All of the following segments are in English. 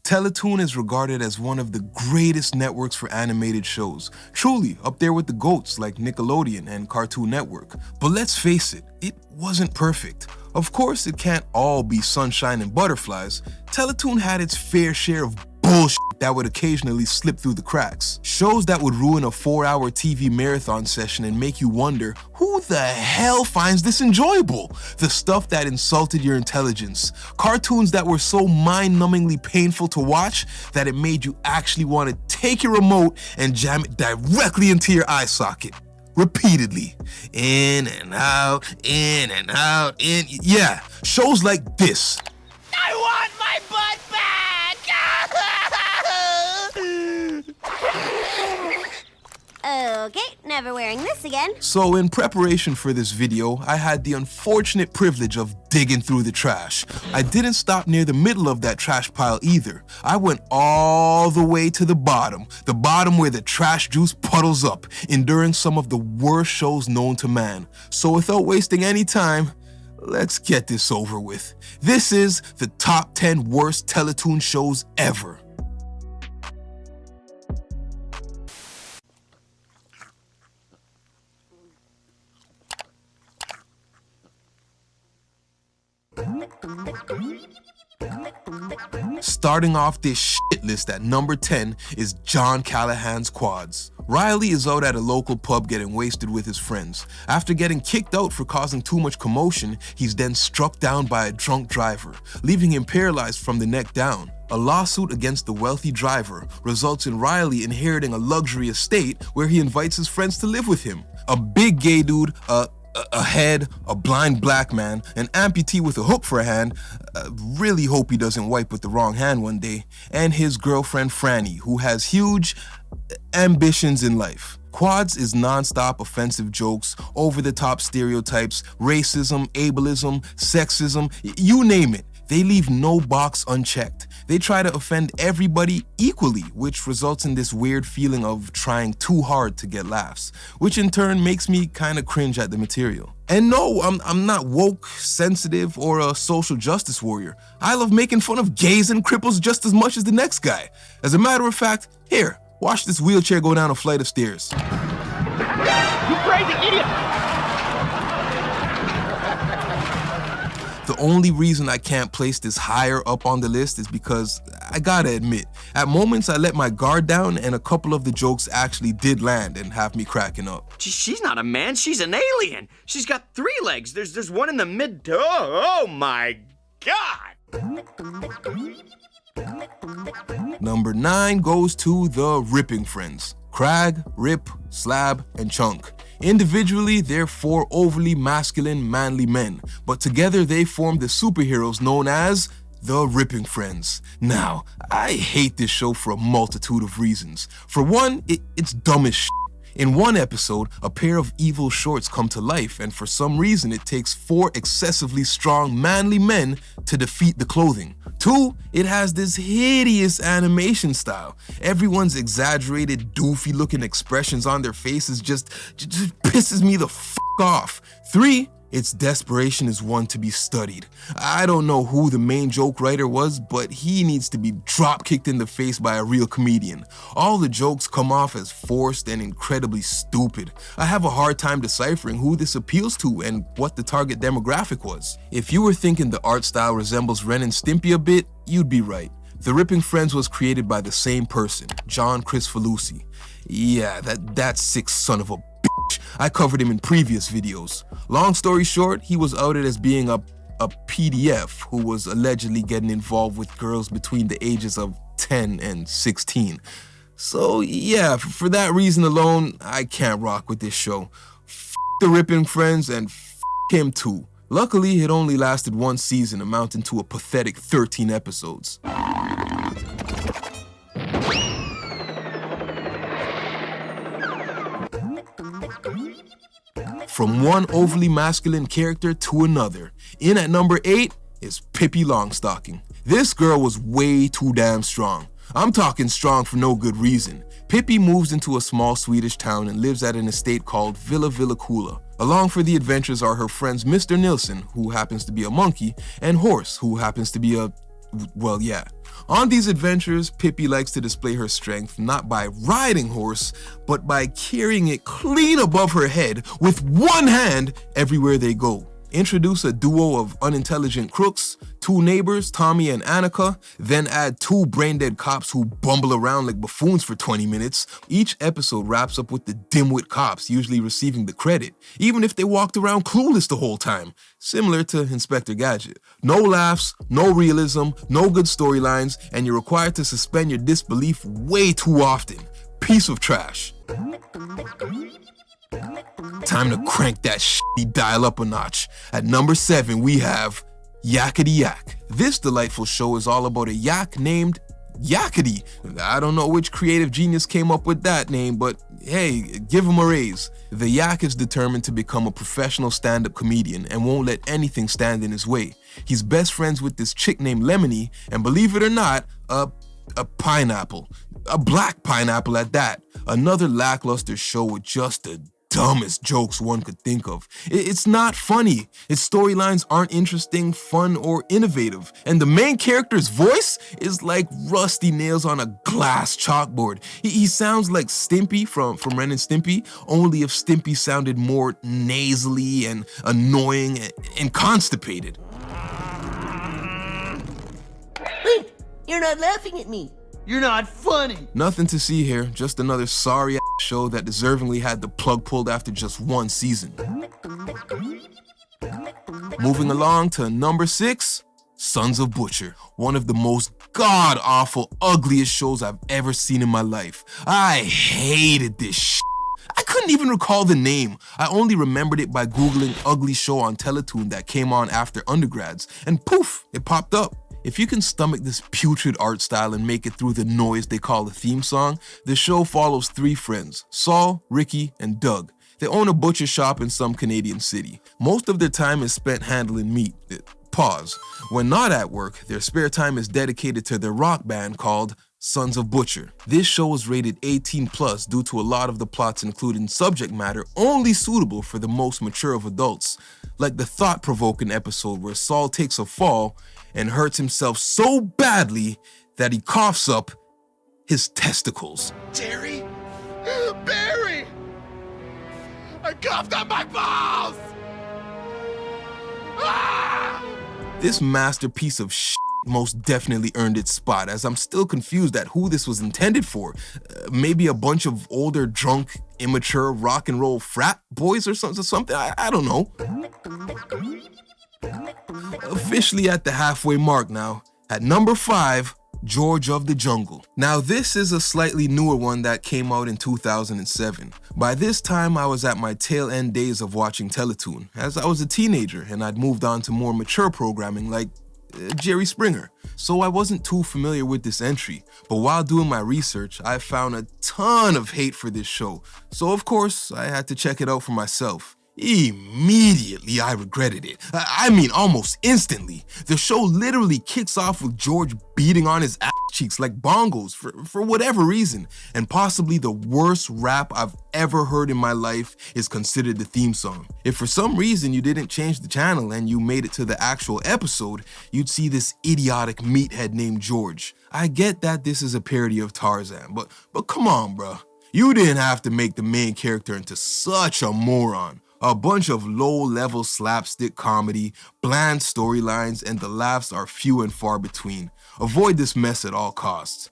Teletoon is regarded as one of the greatest networks for animated shows, truly up there with the GOATs like Nickelodeon and Cartoon Network. But let's face it, it wasn't perfect. Of course, it can't all be sunshine and butterflies. Teletoon had its fair share of bullshit that would occasionally slip through the cracks. Shows that would ruin a 4-hour TV marathon session and make you wonder, who the hell finds this enjoyable? The stuff that insulted your intelligence. Cartoons that were so mind-numbingly painful to watch that it made you actually want to take your remote and jam it directly into your eye socket. Repeatedly. In and out, in and out, in. Yeah, shows like this. I want my butt back! Okay, never wearing this again. So in preparation for this video, I had the unfortunate privilege of digging through the trash. I didn't stop near the middle of that trash pile either. I went all the way to the bottom where the trash juice puddles up, enduring some of the worst shows known to man. So without wasting any time, let's get this over with. This is the top 10 worst Teletoon shows ever. Starting off this shit list at number 10 is John Callahan's Quads. Riley is out at a local pub getting wasted with his friends. After getting kicked out for causing too much commotion, he's then struck down by a drunk driver, leaving him paralyzed from the neck down. A lawsuit against the wealthy driver results in Riley inheriting a luxury estate where he invites his friends to live with him. A big gay dude, a head, a blind black man, an amputee with a hook for a hand, really hope he doesn't wipe with the wrong hand one day, and his girlfriend Franny, who has huge ambitions in life. Quads is non-stop offensive jokes, over-the-top stereotypes, racism, ableism, sexism, you name it. They leave no box unchecked. They try to offend everybody equally, which results in this weird feeling of trying too hard to get laughs, which in turn makes me kind of cringe at the material. And no, I'm not woke, sensitive, or a social justice warrior. I love making fun of gays and cripples just as much as the next guy. As a matter of fact, here, watch this wheelchair go down a flight of stairs. You crazy idiot! The only reason I can't place this higher up on the list is because, I gotta admit, at moments I let my guard down and a couple of the jokes actually did land and have me cracking up. She's not a man, she's an alien. She's got 3 legs. There's one in the mid. Oh my God! Number 9 goes to the Ripping Friends. Crag, Rip, Slab, and Chunk. Individually, they're 4 overly masculine, manly men, but together they form the superheroes known as the Ripping Friends. Now, I hate this show for a multitude of reasons. For one, it's dumb as shit. In one episode, a pair of evil shorts come to life, and for some reason it takes 4 excessively strong, manly men to defeat the clothing. 2, it has this hideous animation style. Everyone's exaggerated, doofy-looking expressions on their faces just pisses me the f*** off. 3, its desperation is one to be studied. I don't know who the main joke writer was, but he needs to be drop-kicked in the face by a real comedian. All the jokes come off as forced and incredibly stupid. I have a hard time deciphering who this appeals to and what the target demographic was. If you were thinking the art style resembles Ren and Stimpy a bit, you'd be right. The Ripping Friends was created by the same person, John Cristoforetti. Yeah, that sick son of a bitch. I covered him in previous videos. Long story short, he was outed as being a PDF who was allegedly getting involved with girls between the ages of 10 and 16. So yeah, for that reason alone, I can't rock with this show. F the Ripping Friends and f him too. Luckily, it only lasted 1 season, amounting to a pathetic 13 episodes. From one overly masculine character to another. In at number 8 is Pippi Longstocking. This girl was way too damn strong. I'm talking strong for no good reason. Pippi moves into a small Swedish town and lives at an estate called Villa Villakula. Along for the adventures are her friends Mr. Nilsson, who happens to be a monkey, and Horse, who happens to be a... well, yeah. On these adventures, Pippi likes to display her strength not by riding horse, but by carrying it clean above her head with one hand everywhere they go. Introduce a duo of unintelligent crooks, 2 neighbors, Tommy and Annika, then add 2 brain-dead cops who bumble around like buffoons for 20 minutes. Each episode wraps up with the dimwit cops usually receiving the credit, even if they walked around clueless the whole time, similar to Inspector Gadget. No laughs, no realism, no good storylines, and you're required to suspend your disbelief way too often. Piece of trash. Time to crank that shitty dial up a notch. At number 7, we have Yakety Yak. This delightful show is all about a yak named Yakety. I don't know which creative genius came up with that name, but hey, give him a raise. The yak is determined to become a professional stand-up comedian and won't let anything stand in his way. He's best friends with this chick named Lemony, and believe it or not, a pineapple. A black pineapple at that. Another lackluster show with just the dumbest jokes one could think of. It's not funny. Its storylines aren't interesting, fun, or innovative. And the main character's voice is like rusty nails on a glass chalkboard. He sounds like Stimpy from Ren and Stimpy, only if Stimpy sounded more nasally and annoying and constipated. Wait, you're not laughing at me. You're not funny. Nothing to see here, just another sorry show that deservingly had the plug pulled after just 1 season. Moving along to number 6, Sons of Butcher, one of the most god-awful, ugliest shows I've ever seen in my life. I hated this shit. I couldn't even recall the name. I only remembered it by Googling ugly show on Teletoon that came on after undergrads, and poof, it popped up. If you can stomach this putrid art style and make it through the noise they call the theme song, the show follows 3 friends, Saul, Ricky, and Doug. They own a butcher shop in some Canadian city. Most of their time is spent handling meat. Pause. When not at work, their spare time is dedicated to their rock band called Sons of Butcher. This show is rated 18+ due to a lot of the plots including subject matter only suitable for the most mature of adults, like the thought-provoking episode where Saul takes a fall and hurts himself so badly that he coughs up his testicles. Jerry! Barry! I coughed on my balls! Ah! This masterpiece of shit most definitely earned its spot, as I'm still confused at who this was intended for. Maybe a bunch of older, drunk, immature rock and roll frat boys or something? I don't know. Officially at the halfway mark now. At number 5, George of the Jungle. Now this is a slightly newer one that came out in 2007. By this time I was at my tail end days of watching Teletoon, as I was a teenager and I'd moved on to more mature programming like Jerry Springer. So I wasn't too familiar with this entry, but while doing my research, I found a ton of hate for this show. So of course, I had to check it out for myself. Immediately, I regretted it. I mean, almost instantly. The show literally kicks off with George beating on his ass cheeks like bongos for whatever reason, and possibly the worst rap I've ever heard in my life is considered the theme song. If for some reason you didn't change the channel and you made it to the actual episode, you'd see this idiotic meathead named George. I get that this is a parody of Tarzan, but come on, bruh. You didn't have to make the main character into such a moron. A bunch of low-level slapstick comedy, bland storylines, and the laughs are few and far between. Avoid this mess at all costs.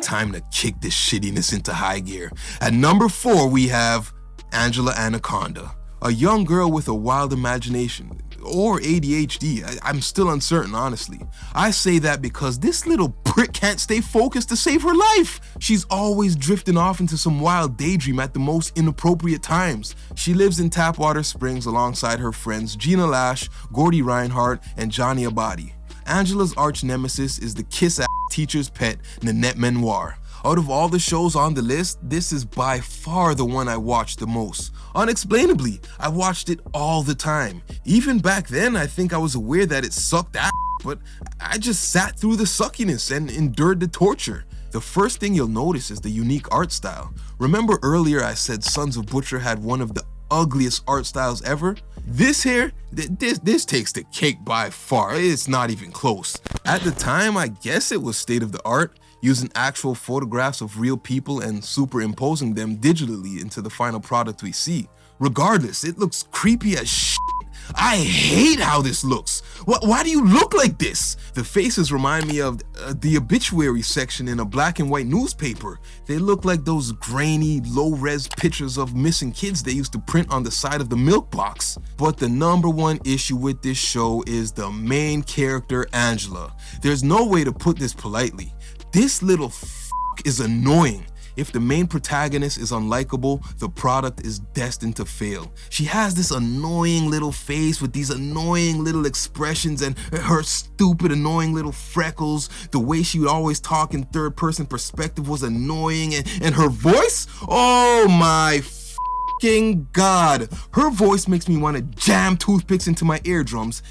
Time to kick this shittiness into high gear. At number 4, we have Angela Anaconda, a young girl with a wild imagination. Or ADHD, I'm still uncertain, honestly. I say that because this little prick can't stay focused to save her life. She's always drifting off into some wild daydream at the most inappropriate times. She lives in Tapwater Springs alongside her friends Gina Lash, Gordy Reinhardt, and Johnny Abadi. Angela's arch nemesis is the kiss-ass teacher's pet, Nanette Manoir. Out of all the shows on the list, this is by far the one I watched the most. Unexplainably, I watched it all the time. Even back then, I think I was aware that it sucked ass, but I just sat through the suckiness and endured the torture. The first thing you'll notice is the unique art style. Remember earlier I said Sons of Butcher had one of the ugliest art styles ever, this here, this takes the cake by far. It's not even close. At the time, I guess it was state of the art, using actual photographs of real people and superimposing them digitally into the final product we see. Regardless, it looks creepy as shit. I hate how this looks. Why do you look like this? The faces remind me of the obituary section in a black and white newspaper. They look like those grainy, low-res pictures of missing kids they used to print on the side of the milk box. But the number one issue with this show is the main character, Angela. There's no way to put this politely. This little is annoying. If the main protagonist is unlikable, the product is destined to fail. She has this annoying little face with these annoying little expressions and her stupid annoying little freckles. The way she would always talk in third person perspective was annoying, and her voice? Oh my fucking God. Her voice makes me want to jam toothpicks into my eardrums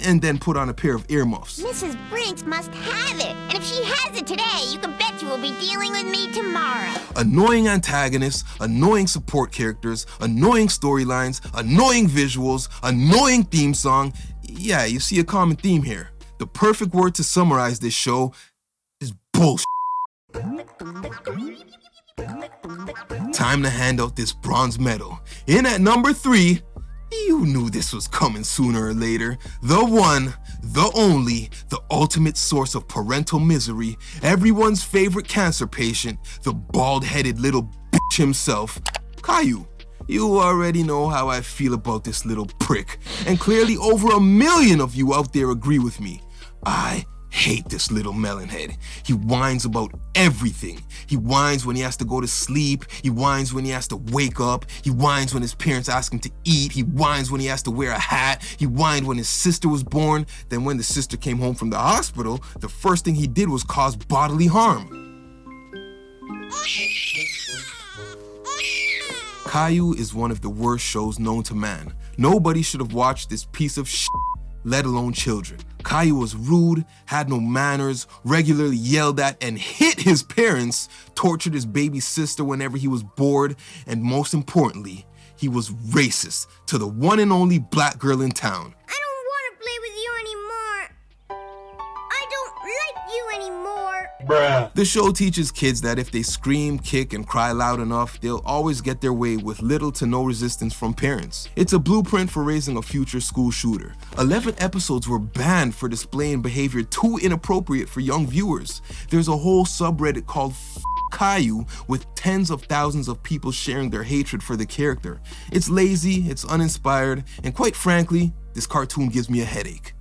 and then put on a pair of earmuffs. Mrs. Brinks must have it. And if she has it today, you can bet you will be dealing with me tomorrow. Annoying antagonists, annoying support characters, annoying storylines, annoying visuals, annoying theme song. Yeah, you see a common theme here. The perfect word to summarize this show is bullshit. Time to hand out this bronze medal. In at number 3, you knew this was coming sooner or later. The one, the only, the ultimate source of parental misery, everyone's favorite cancer patient, the bald-headed little bitch himself, Caillou. You already know how I feel about this little prick, and clearly over 1 million of you out there agree with me. I hate this little melonhead. He whines about everything. He whines when he has to go to sleep. He whines when he has to wake up. He whines when his parents ask him to eat. He whines when he has to wear a hat. He whined when his sister was born. Then when the sister came home from the hospital, the first thing he did was cause bodily harm. Caillou is one of the worst shows known to man. Nobody should have watched this piece of shit, let alone children. Caillou was rude, had no manners, regularly yelled at and hit his parents, tortured his baby sister whenever he was bored, and most importantly, he was racist to the one and only black girl in town. I don't want to play with you anymore. I don't like you anymore. Bruh. The show teaches kids that if they scream, kick, and cry loud enough, they'll always get their way with little to no resistance from parents. It's a blueprint for raising a future school shooter. 11 episodes were banned for displaying behavior too inappropriate for young viewers. There's a whole subreddit called Caillou with tens of thousands of people sharing their hatred for the character. It's lazy, it's uninspired, and quite frankly, this cartoon gives me a headache.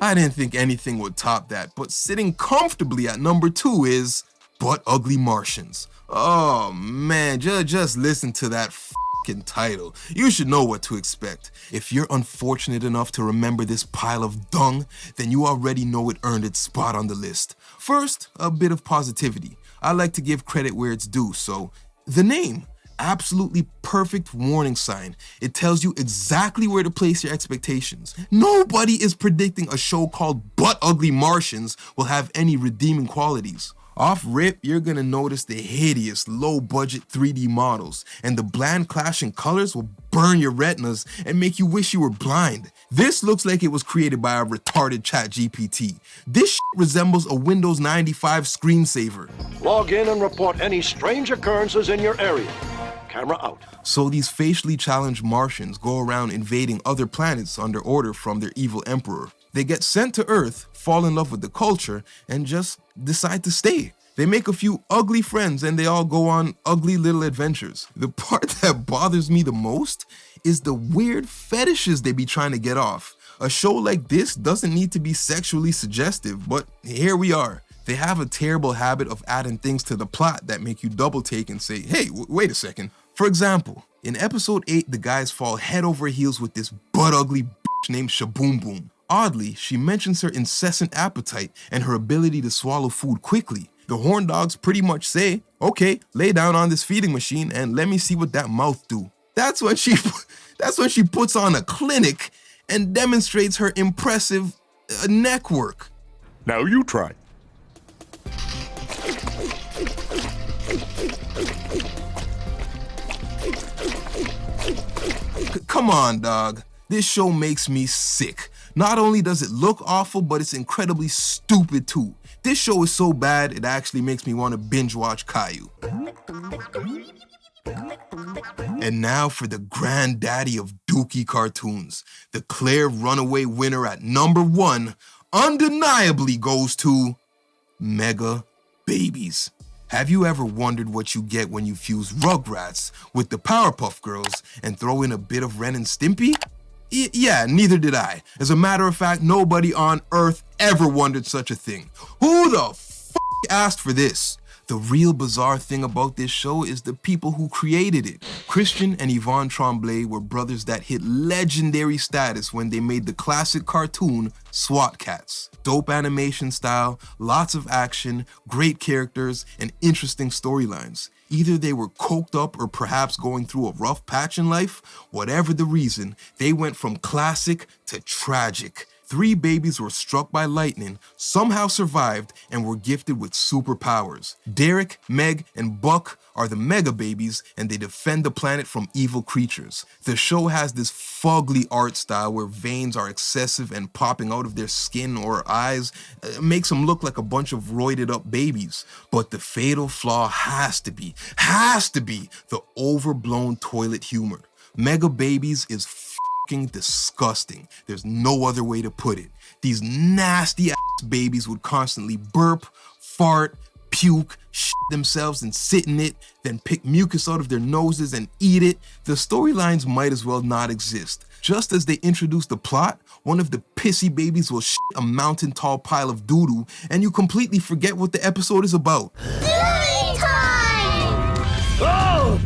I didn't think anything would top that, but sitting comfortably at number 2 is Butt Ugly Martians. Oh man, just listen to that fucking title. You should know what to expect. If you're unfortunate enough to remember this pile of dung, then you already know it earned its spot on the list. First, a bit of positivity. I like to give credit where it's due, so the name. Absolutely perfect warning sign. It tells you exactly where to place your expectations. Nobody is predicting a show called Butt Ugly Martians will have any redeeming qualities. Off rip, you're gonna notice the hideous, low-budget 3D models, and the bland clash in colors will burn your retinas and make you wish you were blind. This looks like it was created by a retarded ChatGPT. This shit resembles a Windows 95 screensaver. Log in and report any strange occurrences in your area. Camera out. So these facially challenged Martians go around invading other planets under order from their evil emperor. They get sent to Earth, fall in love with the culture, and just decide to stay. They make a few ugly friends and they all go on ugly little adventures. The part that bothers me the most is the weird fetishes they be trying to get off. A show like this doesn't need to be sexually suggestive, but here we are. They have a terrible habit of adding things to the plot that make you double take and say, hey, wait a second. For example, in episode 8, the guys fall head over heels with this butt ugly bitch named Shaboom Boom. Oddly, she mentions her incessant appetite and her ability to swallow food quickly. The horn dogs pretty much say, okay, lay down on this feeding machine and let me see what that mouth do. That's when she puts on a clinic and demonstrates her impressive neck work. Now you try. Come on, dog. This show makes me sick. Not only does it look awful, but it's incredibly stupid too. This show is so bad, it actually makes me want to binge watch Caillou. And now for the granddaddy of dookie cartoons. The clear runaway winner at number 1 undeniably goes to Mega Babies. Have you ever wondered what you get when you fuse Rugrats with the Powerpuff Girls and throw in a bit of Ren and Stimpy? Yeah, neither did I. As a matter of fact, nobody on Earth ever wondered such a thing. Who the f*** asked for this? The real bizarre thing about this show is the people who created it. Christian and Yvonne Tremblay were brothers that hit legendary status when they made the classic cartoon SWAT Cats. Dope animation style, lots of action, great characters, and interesting storylines. Either they were coked up or perhaps going through a rough patch in life. Whatever the reason, they went from classic to tragic. 3 babies were struck by lightning, somehow survived, and were gifted with superpowers. Derek, Meg, and Buck are the Mega Babies, and they defend the planet from evil creatures. The show has this fugly art style where veins are excessive and popping out of their skin or eyes. It makes them look like a bunch of roided up babies. But the fatal flaw has to be the overblown toilet humor. Mega Babies is fucking disgusting. There's no other way to put it. These nasty ass babies would constantly burp, fart, puke, shit themselves and sit in it, then pick mucus out of their noses and eat it. The storylines might as well not exist. Just as they introduce the plot, one of the pissy babies will shit a mountain tall pile of doo-doo and you completely forget what the episode is about. Movie time! Oh!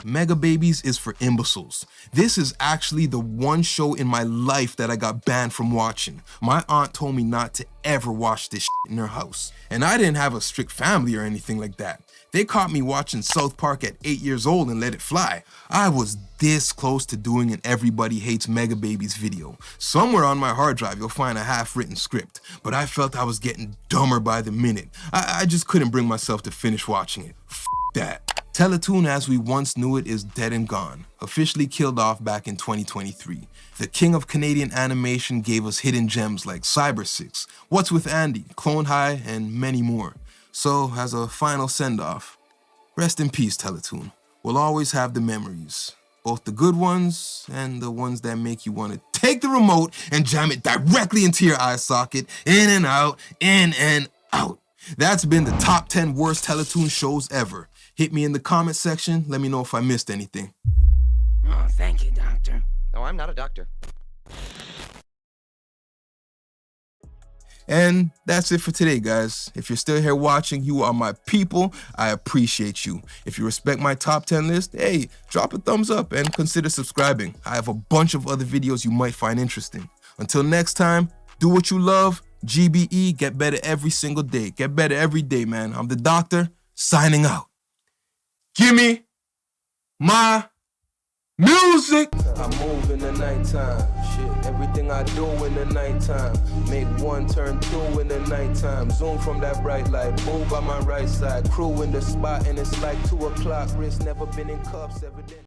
Mega Babies is for imbeciles. This is actually the one show in my life that I got banned from watching. My aunt told me not to ever watch this shit in her house. And I didn't have a strict family or anything like that. They caught me watching South Park at 8 years old and let it fly. I was this close to doing an Everybody Hates Mega Babies video. Somewhere on my hard drive you'll find a half-written script, but I felt I was getting dumber by the minute. I just couldn't bring myself to finish watching it. F that. Teletoon as we once knew it is dead and gone, officially killed off back in 2023. The king of Canadian animation gave us hidden gems like Cyber 6, What's with Andy, Clone High, and many more. So, as a final send-off, rest in peace, Teletoon. We'll always have the memories, both the good ones and the ones that make you want to take the remote and jam it directly into your eye socket, in and out, in and out. That's been the top 10 worst Teletoon shows ever. Hit me in the comment section, let me know if I missed anything. Oh, thank you, Doctor. No, I'm not a doctor. And that's it for today, guys. If you're still here watching, you are my people. I appreciate you. If you respect my top 10 list, hey, drop a thumbs up and consider subscribing. I have a bunch of other videos you might find interesting. Until next time, do what you love. GBE, get better every single day. Get better every day, man. I'm the doctor, signing out. Give me my music. I move in the nighttime. Shit, everything I do in the nighttime. Make 1 turn 2 in the nighttime. Zoom from that bright light. Move by my right side. Crew in the spot and it's like 2 o'clock. Wrist never been in cuffs, evident.